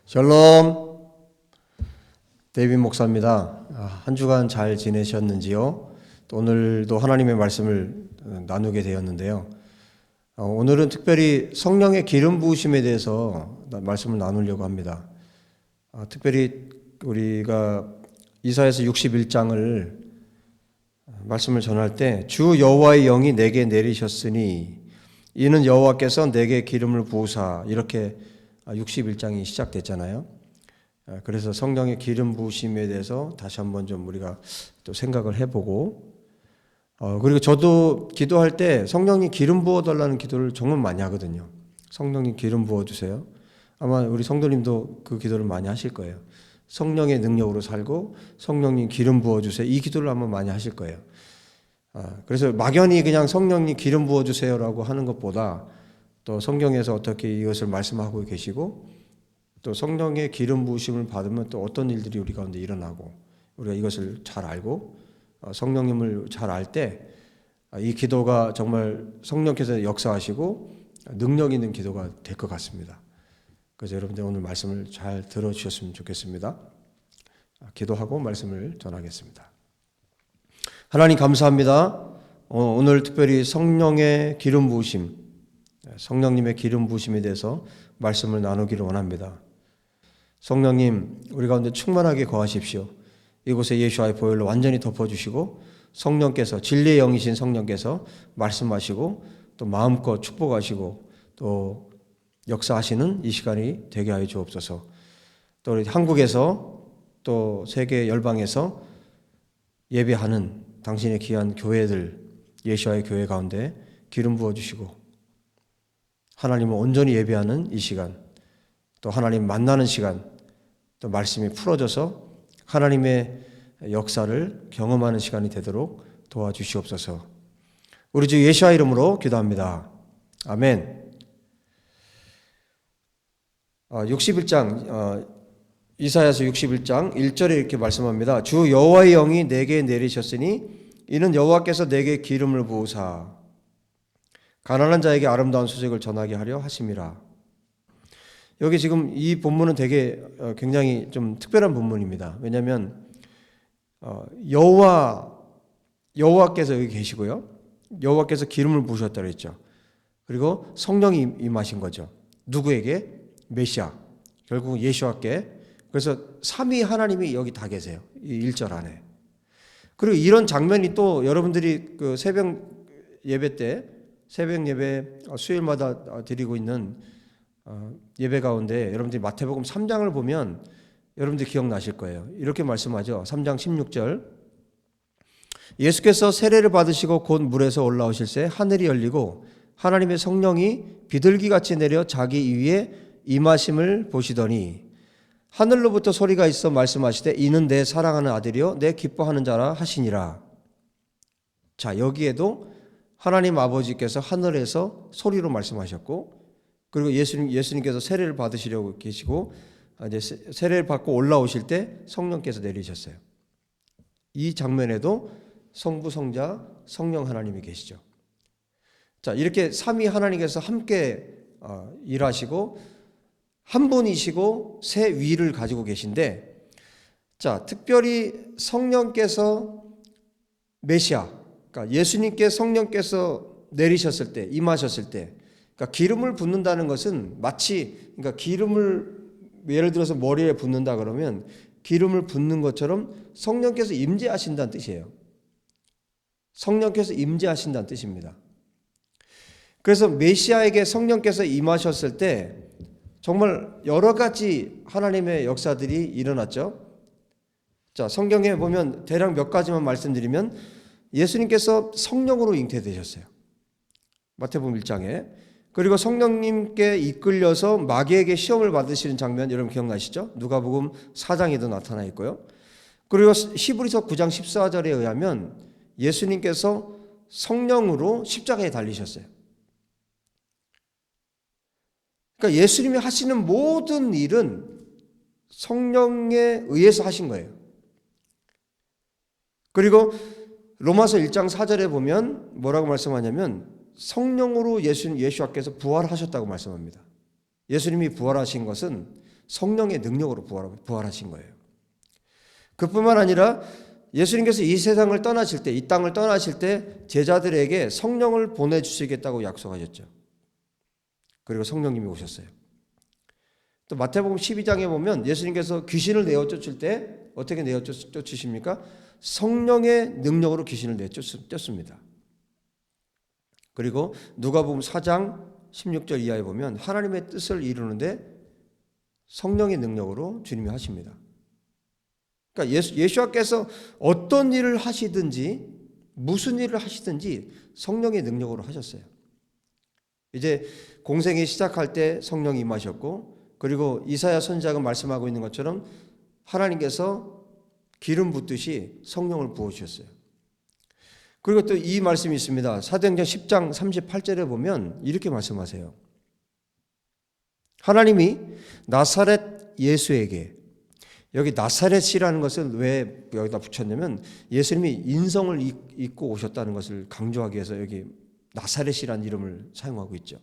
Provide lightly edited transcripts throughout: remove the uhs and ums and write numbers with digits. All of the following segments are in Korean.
샬롬, 데이빗 목사입니다. 한 주간 잘 지내셨는지요? 또 오늘도 하나님의 말씀을 나누게 되었는데요. 오늘은 특별히 성령의 기름 부으심에 대해서 말씀을 나누려고 합니다. 특별히 우리가 이사야서 61장을 말씀을 전할 때 주 여호와의 영이 내게 내리셨으니 이는 여호와께서 내게 기름을 부으사, 이렇게 61장이 시작됐잖아요. 그래서 성령의 기름 부으심에 대해서 다시 한번 좀 우리가 또 생각을 해보고, 그리고 저도 기도할 때 성령님 기름 부어달라는 기도를 정말 많이 하거든요. 성령님 기름 부어주세요. 아마 우리 성도님도 그 기도를 많이 하실 거예요. 성령의 능력으로 살고 성령님 기름 부어주세요. 이 기도를 아마 많이 하실 거예요. 그래서 막연히 그냥 성령님 기름 부어주세요라고 하는 것보다 또 성경에서 어떻게 이것을 말씀하고 계시고 또 성령의 기름 부으심을 받으면 또 어떤 일들이 우리 가운데 일어나고 우리가 이것을 잘 알고 성령님을 잘 알 때 이 기도가 정말 성령께서 역사하시고 능력 있는 기도가 될 것 같습니다. 그래서 여러분들 오늘 말씀을 잘 들어주셨으면 좋겠습니다. 기도하고 말씀을 전하겠습니다. 하나님 감사합니다. 오늘 특별히 성령의 기름 부으심, 성령님의 기름 부으심에 대해서 말씀을 나누기를 원합니다. 성령님, 우리 가운데 충만하게 거하십시오. 이곳에 예수와의 보혈로 완전히 덮어주시고 성령께서, 진리의 영이신 성령께서 말씀하시고 또 마음껏 축복하시고 또 역사하시는 이 시간이 되게 하여 주옵소서. 또 우리 한국에서 또 세계 열방에서 예배하는 당신의 귀한 교회들, 예수와의 교회 가운데 기름 부어주시고 하나님을 온전히 예배하는 이 시간, 또 하나님 만나는 시간, 또 말씀이 풀어져서 하나님의 역사를 경험하는 시간이 되도록 도와주시옵소서. 우리 주 예수와 이름으로 기도합니다. 아멘. 61장, 이사야서 61장 1절에 이렇게 말씀합니다. 주 여호와의 영이 내게 내리셨으니 이는 여호와께서 내게 기름을 부으사 가난한 자에게 아름다운 소식을 전하게 하려 하심이라. 여기 지금 이 본문은 되게 굉장히 좀 특별한 본문입니다. 왜냐하면 여호와께서 여기 계시고요. 여호와께서 기름을 부으셨다고 했죠. 그리고 성령이 임하신 거죠. 누구에게? 메시아. 결국 예수와께. 그래서 삼위 하나님이 여기 다 계세요. 이 1절 안에. 그리고 이런 장면이 또 여러분들이 그 새벽 예배 때, 새벽 예배 수요일마다 드리고 있는 예배 가운데 여러분들이 마태복음 3장을 보면 여러분들이 기억나실 거예요. 이렇게 말씀하죠. 3장 16절. 예수께서 세례를 받으시고 곧 물에서 올라오실새 하늘이 열리고 하나님의 성령이 비둘기같이 내려 자기 위에 임하심을 보시더니 하늘로부터 소리가 있어 말씀하시되 이는 내 사랑하는 아들이요 내 기뻐하는 자라 하시니라. 자, 여기에도 하나님 아버지께서 하늘에서 소리로 말씀하셨고, 그리고 예수님께서 세례를 받으시려고 계시고 이제 세례를 받고 올라오실 때 성령께서 내리셨어요. 이 장면에도 성부, 성자, 성령 하나님이 계시죠. 자, 이렇게 삼위 하나님께서 함께 일하시고 한 분이시고 세 위를 가지고 계신데, 자, 특별히 성령께서 메시아, 그러니까 예수님께 성령께서 내리셨을 때, 임하셨을 때, 그러니까 기름을 붓는다는 것은 마치, 그러니까 기름을 예를 들어서 머리에 붓는다 그러면 기름을 붓는 것처럼 성령께서 임재하신다는 뜻이에요. 성령께서 임재하신다는 뜻입니다. 그래서 메시아에게 성령께서 임하셨을 때 정말 여러 가지 하나님의 역사들이 일어났죠. 자, 성경에 보면 대략 몇 가지만 말씀드리면 예수님께서 성령으로 잉태되셨어요. 마태복음 1장에. 그리고 성령님께 이끌려서 마귀에게 시험을 받으시는 장면 여러분 기억나시죠? 누가복음 4장에도 나타나 있고요. 그리고 히브리서 9장 14절에 의하면 예수님께서 성령으로 십자가에 달리셨어요. 그러니까 예수님이 하시는 모든 일은 성령에 의해서 하신 거예요. 그리고 로마서 1장 4절에 보면 뭐라고 말씀하냐면 성령으로 예수님께서 부활하셨다고 말씀합니다. 예수님이 부활하신 것은 성령의 능력으로 부활하신 거예요. 그뿐만 아니라 예수님께서 이 세상을 떠나실 때, 이 땅을 떠나실 때 제자들에게 성령을 보내주시겠다고 약속하셨죠. 그리고 성령님이 오셨어요. 또 마태복음 12장에 보면 예수님께서 귀신을 내어쫓을 때 어떻게 내어쫓으십니까? 성령의 능력으로 귀신을 내쫓습니다. 그리고 누가복음 4장 16절 이하에 보면 하나님의 뜻을 이루는데 성령의 능력으로 주님이 하십니다. 그러니까 예수님께서 어떤 일을 하시든지 무슨 일을 하시든지 성령의 능력으로 하셨어요. 이제 공생이 시작할 때 성령이 임하셨고, 그리고 이사야 선지자가 말씀하고 있는 것처럼 하나님께서 기름 붓듯이 성령을 부어주셨어요. 그리고 또 이 말씀이 있습니다. 사도행전 10장 38절에 보면 이렇게 말씀하세요. 하나님이 나사렛 예수에게, 여기 나사렛이라는 것을 왜 여기다 붙였냐면 예수님이 인성을 입고 오셨다는 것을 강조하기 위해서 여기 나사렛이라는 이름을 사용하고 있죠.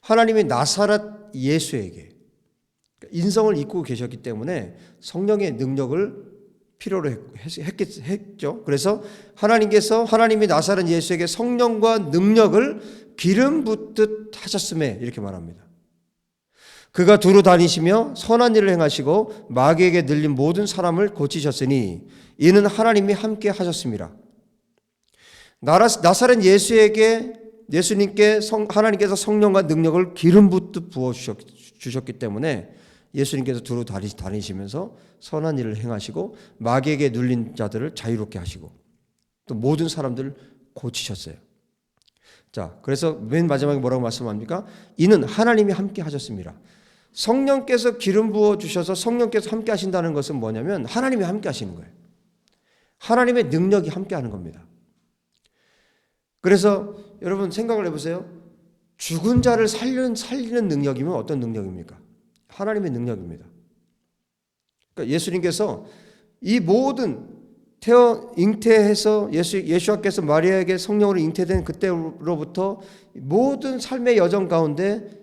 하나님이 나사렛 예수에게 인성을 입고 계셨기 때문에 성령의 능력을 필요로 했죠. 그래서 하나님이 나사렛 예수에게 성령과 능력을 기름 붓듯 하셨음에 이렇게 말합니다. 그가 두루 다니시며 선한 일을 행하시고 마귀에게 늘린 모든 사람을 고치셨으니 이는 하나님이 함께 하셨습니다. 나사렛 예수님께 하나님께서 성령과 능력을 기름 붓듯 부어주셨기 때문에 예수님께서 두루 다니시면서 선한 일을 행하시고 마귀에게 눌린 자들을 자유롭게 하시고 또 모든 사람들을 고치셨어요. 자, 그래서 맨 마지막에 뭐라고 말씀합니까? 이는 하나님이 함께 하셨습니다. 성령께서 기름 부어주셔서 성령께서 함께 하신다는 것은 뭐냐면 하나님이 함께 하시는 거예요. 하나님의 능력이 함께 하는 겁니다. 그래서 여러분 생각을 해보세요. 죽은 자를 살리는 능력이면 어떤 능력입니까? 하나님의 능력입니다. 그러니까 예수님께서 이 모든 잉태해서 예수와께서 마리아에게 성령으로 잉태된 그때로부터 모든 삶의 여정 가운데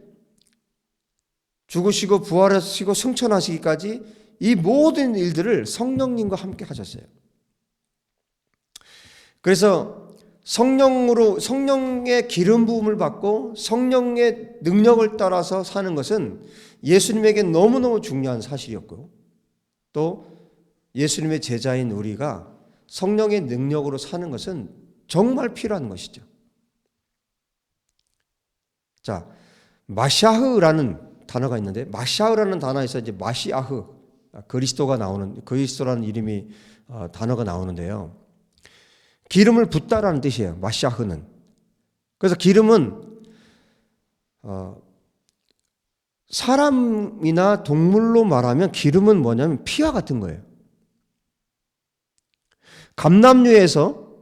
죽으시고 부활하시고 승천하시기까지 이 모든 일들을 성령님과 함께 하셨어요. 그래서 성령의 기름 부음을 받고 성령의 능력을 따라서 사는 것은 예수님에게 너무너무 중요한 사실이었고, 또 예수님의 제자인 우리가 성령의 능력으로 사는 것은 정말 필요한 것이죠. 자, 마샤흐라는 단어가 있는데, 마샤흐라는 단어에서 이제 마시아흐, 그리스도라는 이름이 단어가 나오는데요. 기름을 붓다라는 뜻이에요. 마샤흐는. 그래서 기름은 사람이나 동물로 말하면 기름은 뭐냐면 피와 같은 거예요. 감람유에서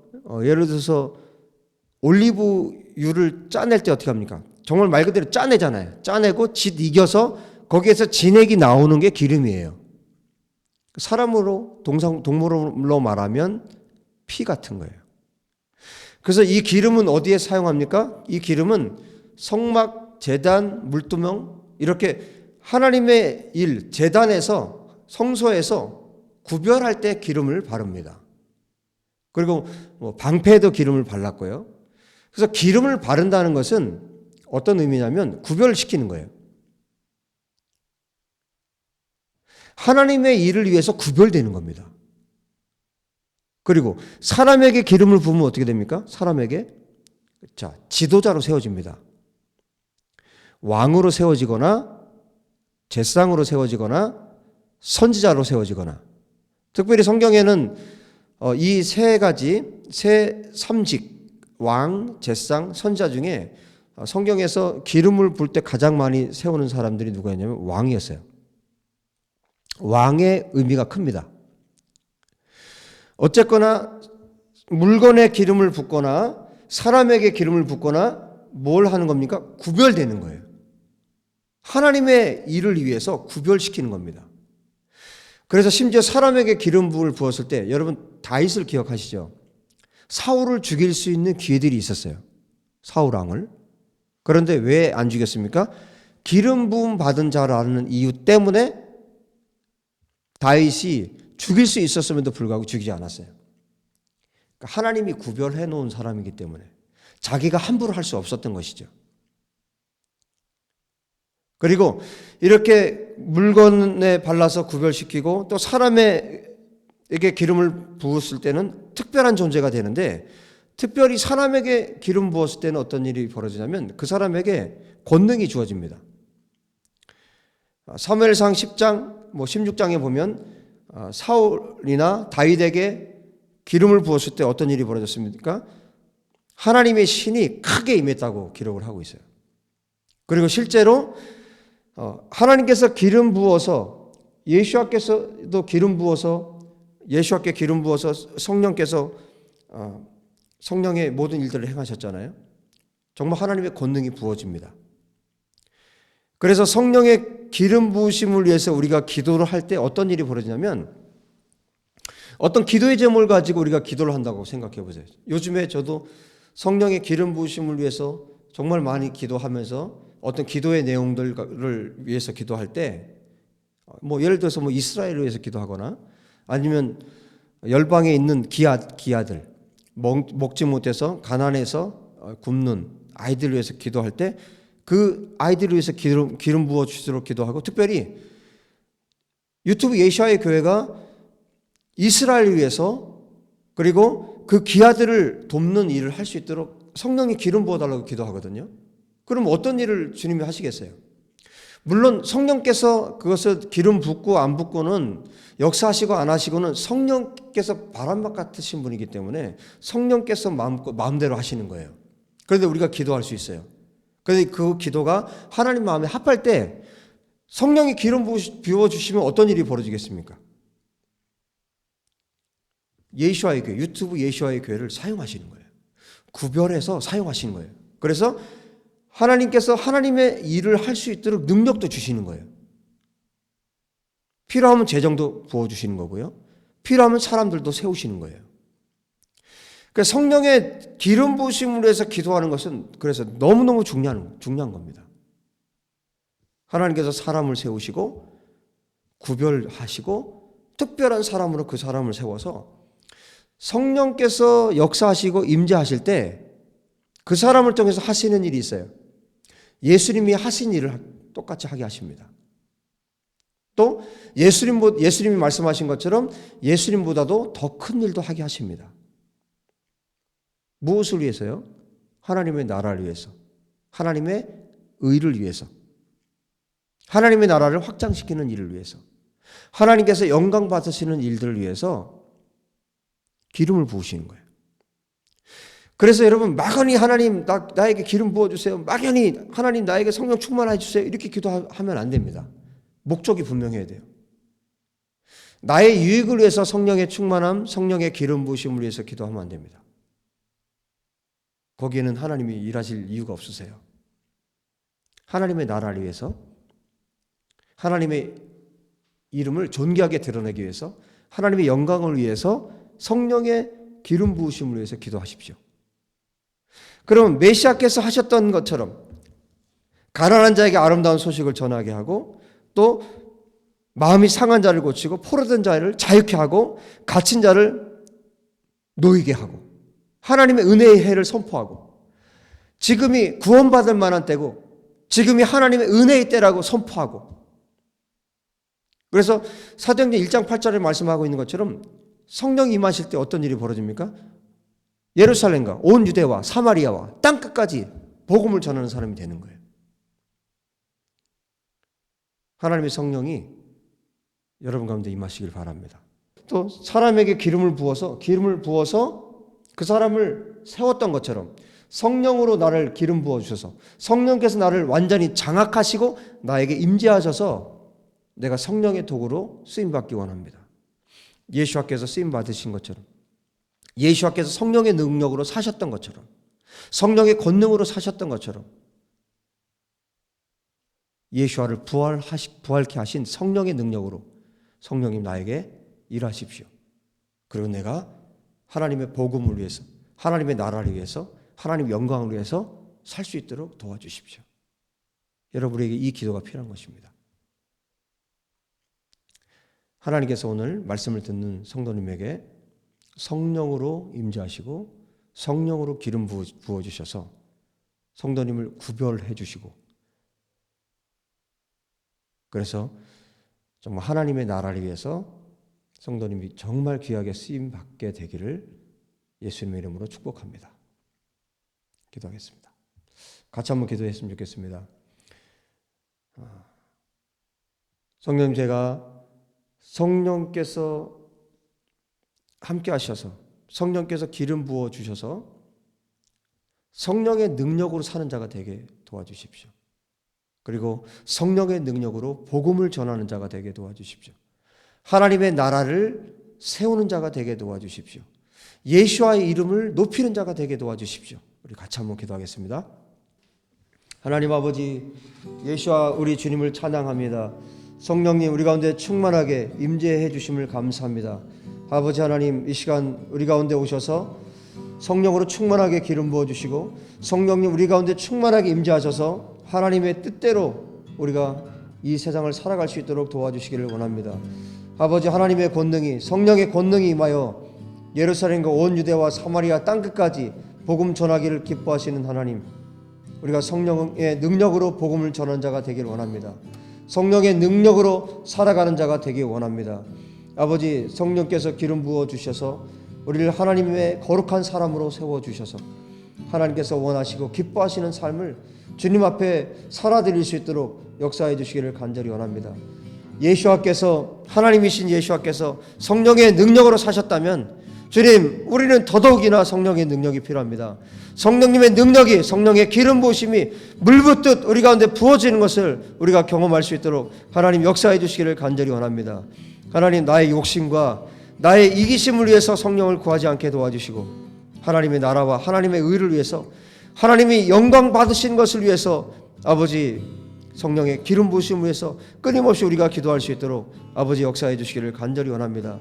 예를 들어서 올리브유를 짜낼 때 어떻게 합니까? 정말 말 그대로 짜내잖아요. 짜내고 짓 익혀서 거기에서 진액이 나오는 게 기름이에요. 사람으로 동물로 말하면 피 같은 거예요. 그래서 이 기름은 어디에 사용합니까? 이 기름은 성막, 제단, 물두멍 이렇게 하나님의 일, 제단에서 성소에서 구별할 때 기름을 바릅니다. 그리고 방패에도 기름을 발랐고요. 그래서 기름을 바른다는 것은 어떤 의미냐면 구별을 시키는 거예요. 하나님의 일을 위해서 구별되는 겁니다. 그리고 사람에게 기름을 부으면 어떻게 됩니까? 사람에게 지도자로 세워집니다. 왕으로 세워지거나 제상으로 세워지거나 선지자로 세워지거나, 특별히 성경에는 이 세 삼직, 왕, 제상, 선지자 중에 성경에서 기름을 부을 때 가장 많이 세우는 사람들이 누구였냐면 왕이었어요. 왕의 의미가 큽니다. 어쨌거나 물건에 기름을 붓거나 사람에게 기름을 붓거나 뭘 하는 겁니까? 구별되는 거예요. 하나님의 일을 위해서 구별시키는 겁니다. 그래서 심지어 사람에게 기름을 부었을 때, 여러분 다윗을 기억하시죠? 사울을 죽일 수 있는 기회들이 있었어요. 사울 왕을. 그런데 왜 안 죽였습니까? 기름 부음 받은 자라는 이유 때문에 다윗이 죽일 수 있었음에도 불구하고 죽이지 않았어요. 그러니까 하나님이 구별해 놓은 사람이기 때문에 자기가 함부로 할 수 없었던 것이죠. 그리고 이렇게 물건에 발라서 구별시키고 또 사람에게 기름을 부었을 때는 특별한 존재가 되는데, 특별히 사람에게 기름 부었을 때는 어떤 일이 벌어지냐면 그 사람에게 권능이 주어집니다. 사무엘상 10장, 16장에 보면 사울이나 다윗에게 기름을 부었을 때 어떤 일이 벌어졌습니까? 하나님의 신이 크게 임했다고 기록을 하고 있어요. 그리고 실제로 하나님께서 기름 부어서, 예수께서도 기름 부어서, 예수께 기름 부어서 성령께서 성령의 모든 일들을 행하셨잖아요. 정말 하나님의 권능이 부어집니다. 그래서 성령의 기름 부으심을 위해서 우리가 기도를 할 때 어떤 일이 벌어지냐면, 어떤 기도의 제목을 가지고 우리가 기도를 한다고 생각해 보세요. 요즘에 저도 성령의 기름 부으심을 위해서 정말 많이 기도하면서 어떤 기도의 내용들을 위해서 기도할 때, 예를 들어서 이스라엘을 위해서 기도하거나 아니면 열방에 있는 기아들, 먹지 못해서 가난해서 굶는 아이들을 위해서 기도할 때 그 아이들을 위해서 기름 부어 주시도록 기도하고, 특별히 유튜브 예시아의 교회가 이스라엘을 위해서 그리고 그 기아들을 돕는 일을 할 수 있도록 성령이 기름 부어달라고 기도하거든요. 그럼 어떤 일을 주님이 하시겠어요? 물론 성령께서 그것을 기름 붓고 안 붓고는, 역사하시고 안 하시고는 성령께서 바람막 같으신 분이기 때문에 성령께서 마음대로 하시는 거예요. 그런데 우리가 기도할 수 있어요. 그런데 그 기도가 하나님 마음에 합할 때 성령이 기름 부어주시면 어떤 일이 벌어지겠습니까? 예수와의 교회, 유튜브 예수와의 교회를 사용하시는 거예요. 구별해서 사용하시는 거예요. 그래서 하나님께서 하나님의 일을 할 수 있도록 능력도 주시는 거예요. 필요하면 재정도 부어주시는 거고요. 필요하면 사람들도 세우시는 거예요. 그러니까 성령의 기름 부으심으로 해서 기도하는 것은 그래서 너무너무 중요한 겁니다. 하나님께서 사람을 세우시고 구별하시고 특별한 사람으로 그 사람을 세워서 성령께서 역사하시고 임재하실 때 그 사람을 통해서 하시는 일이 있어요. 예수님이 하신 일을 똑같이 하게 하십니다. 또 예수님이 말씀하신 것처럼 예수님보다도 더 큰 일도 하게 하십니다. 무엇을 위해서요? 하나님의 나라를 위해서, 하나님의 의를 위해서, 하나님의 나라를 확장시키는 일을 위해서, 하나님께서 영광 받으시는 일들을 위해서 기름을 부으시는 거예요. 그래서 여러분, 막연히 하나님 나에게 기름 부어주세요, 막연히 하나님 나에게 성령 충만해 주세요, 이렇게 기도하면 안 됩니다. 목적이 분명해야 돼요. 나의 유익을 위해서 성령의 충만함, 성령의 기름 부으심을 위해서 기도하면 안 됩니다. 거기에는 하나님이 일하실 이유가 없으세요. 하나님의 나라를 위해서, 하나님의 이름을 존귀하게 드러내기 위해서, 하나님의 영광을 위해서 성령의 기름 부으심을 위해서 기도하십시오. 그러면 메시아께서 하셨던 것처럼 가난한 자에게 아름다운 소식을 전하게 하고, 또 마음이 상한 자를 고치고 포로된 자를 자유케 하고 갇힌 자를 놓이게 하고 하나님의 은혜의 해를 선포하고, 지금이 구원받을 만한 때고 지금이 하나님의 은혜의 때라고 선포하고, 그래서 사도행전 1장 8절에 말씀하고 있는 것처럼 성령이 임하실 때 어떤 일이 벌어집니까? 예루살렘과 온 유대와 사마리아와 땅끝까지 복음을 전하는 사람이 되는 거예요. 하나님의 성령이 여러분 가운데 임하시길 바랍니다. 또 사람에게 기름을 부어서 그 사람을 세웠던 것처럼 성령으로 나를 기름 부어주셔서 성령께서 나를 완전히 장악하시고 나에게 임재하셔서 내가 성령의 도구로 쓰임받기 원합니다. 예수께서 쓰임받으신 것처럼, 예수께서 성령의 능력으로 사셨던 것처럼, 성령의 권능으로 사셨던 것처럼 예수를 부활케 하신 성령의 능력으로 성령님 나에게 일하십시오. 그리고 내가 하나님의 복음을 위해서, 하나님의 나라를 위해서, 하나님의 영광을 위해서 살 수 있도록 도와주십시오. 여러분에게 이 기도가 필요한 것입니다. 하나님께서 오늘 말씀을 듣는 성도님에게 성령으로 임재하시고 성령으로 기름 부어주셔서 성도님을 구별해 주시고, 그래서 정말 하나님의 나라를 위해서 성도님이 정말 귀하게 쓰임받게 되기를 예수님의 이름으로 축복합니다. 기도하겠습니다. 같이 한번 기도했으면 좋겠습니다. 성령님, 제가 성령께서 함께 하셔서 성령께서 기름 부어 주셔서 성령의 능력으로 사는 자가 되게 도와주십시오. 그리고 성령의 능력으로 복음을 전하는 자가 되게 도와주십시오. 하나님의 나라를 세우는 자가 되게 도와주십시오. 예수와의 이름을 높이는 자가 되게 도와주십시오. 우리 같이 한번 기도하겠습니다. 하나님 아버지, 예수와 우리 주님을 찬양합니다. 성령님, 우리 가운데 충만하게 임재해 주심을 감사합니다. 아버지 하나님, 이 시간 우리 가운데 오셔서 성령으로 충만하게 기름 부어주시고 성령님 우리 가운데 충만하게 임재하셔서 하나님의 뜻대로 우리가 이 세상을 살아갈 수 있도록 도와주시기를 원합니다. 아버지 하나님의 권능이, 성령의 권능이 임하여 예루살렘과 온 유대와 사마리아 땅끝까지 복음 전하기를 기뻐하시는 하나님, 우리가 성령의 능력으로 복음을 전하는 자가 되기를 원합니다. 성령의 능력으로 살아가는 자가 되길 원합니다. 아버지, 성령께서 기름 부어 주셔서 우리를 하나님의 거룩한 사람으로 세워주셔서 하나님께서 원하시고 기뻐하시는 삶을 주님 앞에 살아드릴 수 있도록 역사해 주시기를 간절히 원합니다. 예수와께서, 하나님이신 예수와께서 성령의 능력으로 사셨다면 주님, 우리는 더더욱이나 성령의 능력이 필요합니다. 성령님의 능력이, 성령의 기름 부으심이 물붓듯 우리 가운데 부어지는 것을 우리가 경험할 수 있도록 하나님 역사해 주시기를 간절히 원합니다. 하나님, 나의 욕심과 나의 이기심을 위해서 성령을 구하지 않게 도와주시고 하나님의 나라와 하나님의 의를 위해서, 하나님이 영광 받으신 것을 위해서 아버지 성령의 기름 부으심을 위해서 끊임없이 우리가 기도할 수 있도록 아버지 역사해 주시기를 간절히 원합니다.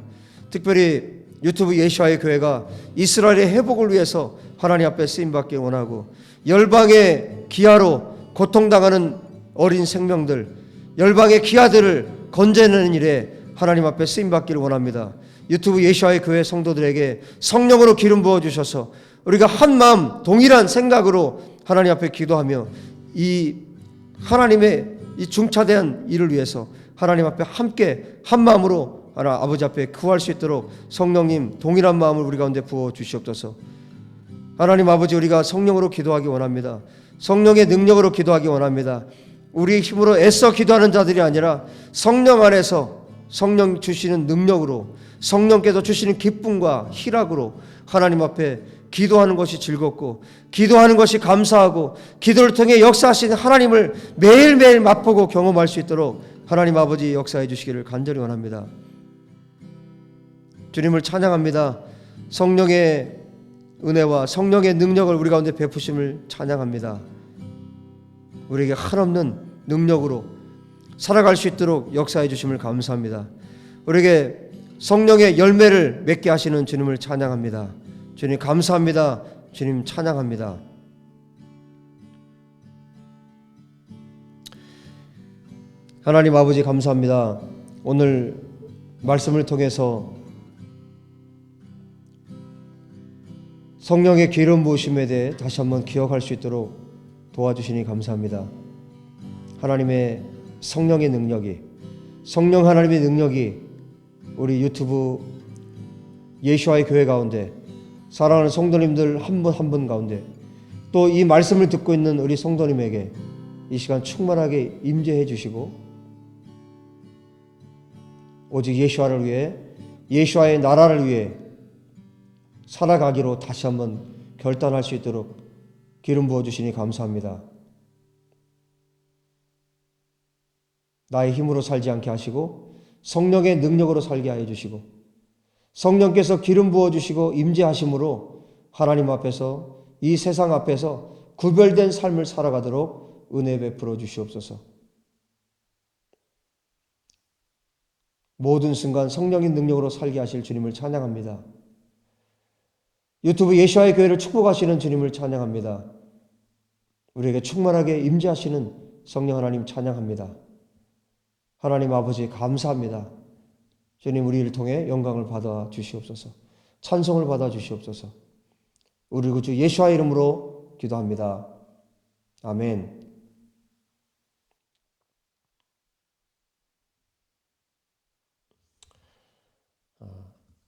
특별히 유튜브 예수와의 교회가 이스라엘의 회복을 위해서 하나님 앞에 쓰임받기 원하고, 열방의 기아로 고통당하는 어린 생명들, 열방의 기아들을 건져내는 일에 하나님 앞에 쓰임받기를 원합니다. 유튜브 예수와의 교회 성도들에게 성령으로 기름 부어주셔서 우리가 한 마음 동일한 생각으로 하나님 앞에 기도하며 이 하나님의 이 중차대한 일을 위해서 하나님 앞에 함께 한 마음으로 아버지 앞에 구할 수 있도록 성령님 동일한 마음을 우리 가운데 부어 주시옵소서. 하나님 아버지, 우리가 성령으로 기도하기 원합니다. 성령의 능력으로 기도하기 원합니다. 우리 힘으로 애써 기도하는 자들이 아니라 성령 안에서 성령 주시는 능력으로, 성령께서 주시는 기쁨과 희락으로 하나님 앞에 기도하는 것이 즐겁고 기도하는 것이 감사하고 기도를 통해 역사하시는 하나님을 매일매일 맛보고 경험할 수 있도록 하나님 아버지 역사해 주시기를 간절히 원합니다. 주님을 찬양합니다. 성령의 은혜와 성령의 능력을 우리 가운데 베푸심을 찬양합니다. 우리에게 한없는 능력으로 살아갈 수 있도록 역사해 주심을 감사합니다. 우리에게 성령의 열매를 맺게 하시는 주님을 찬양합니다. 주님 감사합니다. 주님 찬양합니다. 하나님 아버지 감사합니다. 오늘 말씀을 통해서 성령의 기름 부으심에 대해 다시 한번 기억할 수 있도록 도와주시니 감사합니다. 하나님의 성령의 능력이, 성령 하나님의 능력이 우리 유튜브 예수와의 교회 가운데 사랑하는 성도님들 한 분 한 분 가운데 또 이 말씀을 듣고 있는 우리 성도님에게 이 시간 충만하게 임재해 주시고 오직 예수와를 위해, 예수와의 나라를 위해 살아가기로 다시 한번 결단할 수 있도록 기름 부어주시니 감사합니다. 나의 힘으로 살지 않게 하시고 성령의 능력으로 살게 하여 주시고 성령께서 기름 부어주시고 임재하심으로 하나님 앞에서, 이 세상 앞에서 구별된 삶을 살아가도록 은혜 베풀어 주시옵소서. 모든 순간 성령의 능력으로 살게 하실 주님을 찬양합니다. 유튜브 예수와의 교회를 축복하시는 주님을 찬양합니다. 우리에게 충만하게 임재하시는 성령 하나님 찬양합니다. 하나님 아버지 감사합니다. 주님 우리를 통해 영광을 받아 주시옵소서. 찬송을 받아 주시옵소서. 우리 구주 예수와 이름으로 기도합니다. 아멘.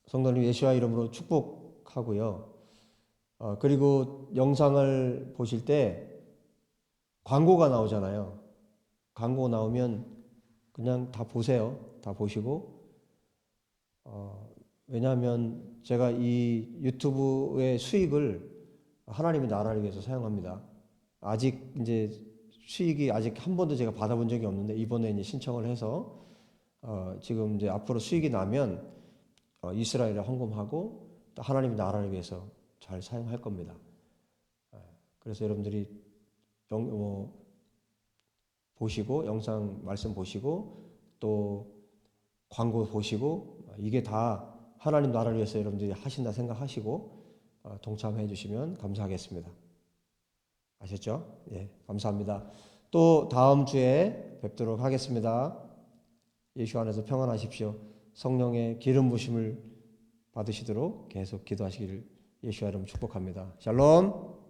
성도님 예수와 이름으로 축복하고요. 그리고 영상을 보실 때 광고가 나오잖아요. 광고 나오면 그냥 다 보세요. 다 보시고 왜냐하면 제가 이 유튜브의 수익을 하나님의 나라를 위해서 사용합니다. 아직 이제 수익이 아직 한 번도 제가 받아본 적이 없는데 이번에 이제 신청을 해서 지금 이제 앞으로 수익이 나면 이스라엘에 헌금하고 또 하나님의 나라를 위해서 잘 사용할 겁니다. 그래서 여러분들이 보시고 영상 말씀 보시고 또 광고 보시고 이게 다 하나님 나라를 위해서 여러분들이 하신다 생각하시고 동참해 주시면 감사하겠습니다. 아셨죠? 예, 감사합니다. 또 다음 주에 뵙도록 하겠습니다. 예수 안에서 평안하십시오. 성령의 기름 부심을 받으시도록 계속 기도하시기를 예수의 이름으로 축복합니다. 샬롬.